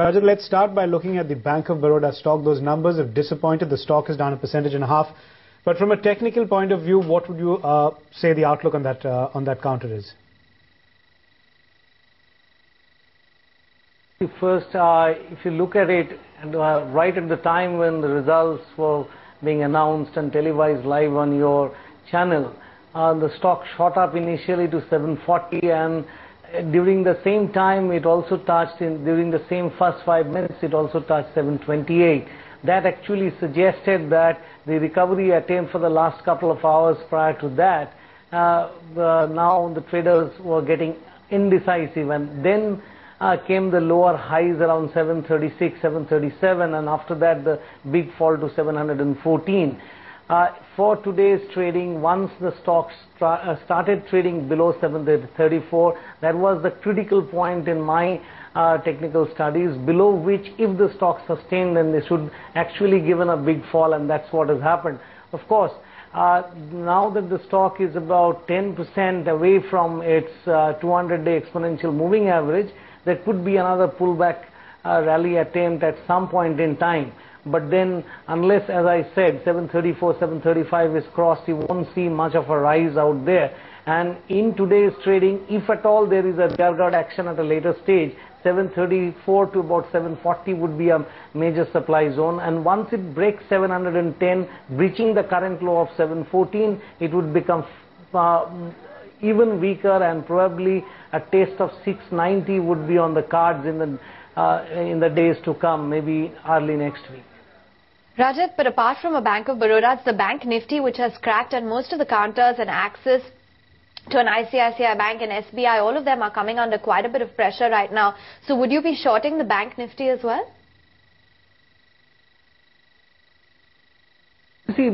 Rajat, let's start by looking at the Bank of Baroda stock. Those numbers have disappointed. The stock is down 1.5%. But from a technical point of view, what would you say the outlook on that counter is? First, if you look at it, and right at the time when the results were being announced and televised live on your channel, the stock shot up initially to 740, and during the same time it also touched, during the same first 5 minutes, it also touched 728. That actually suggested that the recovery attempt for the last couple of hours prior to that, now the traders were getting indecisive, and then came the lower highs around 736, 737, and after that the big fall to 714. For today's trading, once the stocks started trading below 734, that was the critical point in my technical studies, below which if the stock sustained, then they should actually given a big fall, and that's what has happened. Of course, now that the stock is about 10% away from its 200-day exponential moving average, there could be another pullback rally attempt at some point in time. But then, unless, as I said, 734, 735 is crossed, you won't see much of a rise out there. And in today's trading, if at all there is a rearguard action at a later stage, 734 to about 740 would be a major supply zone. And once it breaks 710, breaching the current low of 714, it would become even weaker, and probably a taste of 690 would be on the cards in the days to come, maybe early next week. Rajat, but apart from a Bank of Baroda, it's the Bank Nifty which has cracked, and most of the counters and Axis to an ICICI Bank and SBI, all of them are coming under quite a bit of pressure right now. So would you be shorting the Bank Nifty as well? See,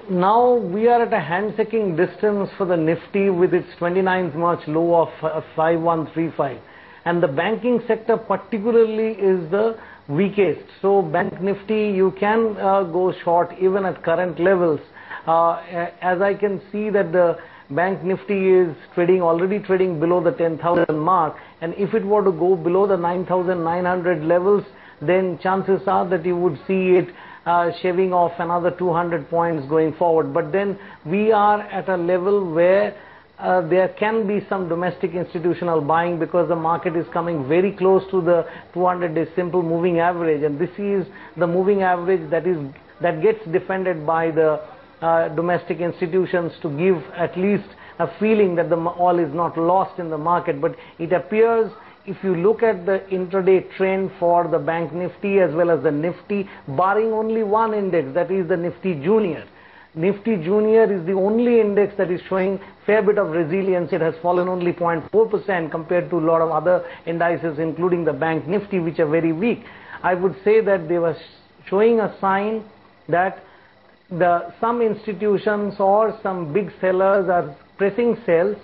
now we are at a handshaking distance for the Nifty with its 29th March low of 5135. And the banking sector particularly is the weakest. So Bank Nifty, you can go short even at current levels. As I can see that the Bank Nifty is already trading below the 10,000 mark. And if it were to go below the 9,900 levels, then chances are that you would see it shaving off another 200 points going forward. But then we are at a level where there can be some domestic institutional buying, because the market is coming very close to the 200-day simple moving average, and this is the moving average that gets defended by the domestic institutions to give at least a feeling that the all is not lost in the market. But it appears, if you look at the intraday trend for the Bank Nifty as well as the Nifty, barring only one index, that is the Nifty Junior. Nifty Junior is the only index that is showing fair bit of resilience. It has fallen only 0.4% compared to a lot of other indices, including the Bank Nifty, which are very weak. I would say that they were showing a sign that some institutions or some big sellers are pressing sales.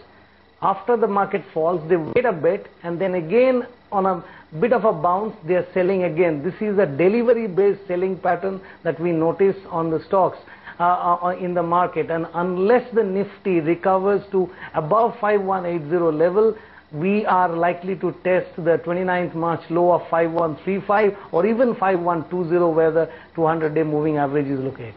After the market falls, they wait a bit, and then again on a bit of a bounce, they are selling again. This is a delivery-based selling pattern that we notice on the stocks in the market. And unless the Nifty recovers to above 5180 level, we are likely to test the 29th March low of 5135 or even 5120, where the 200-day moving average is located.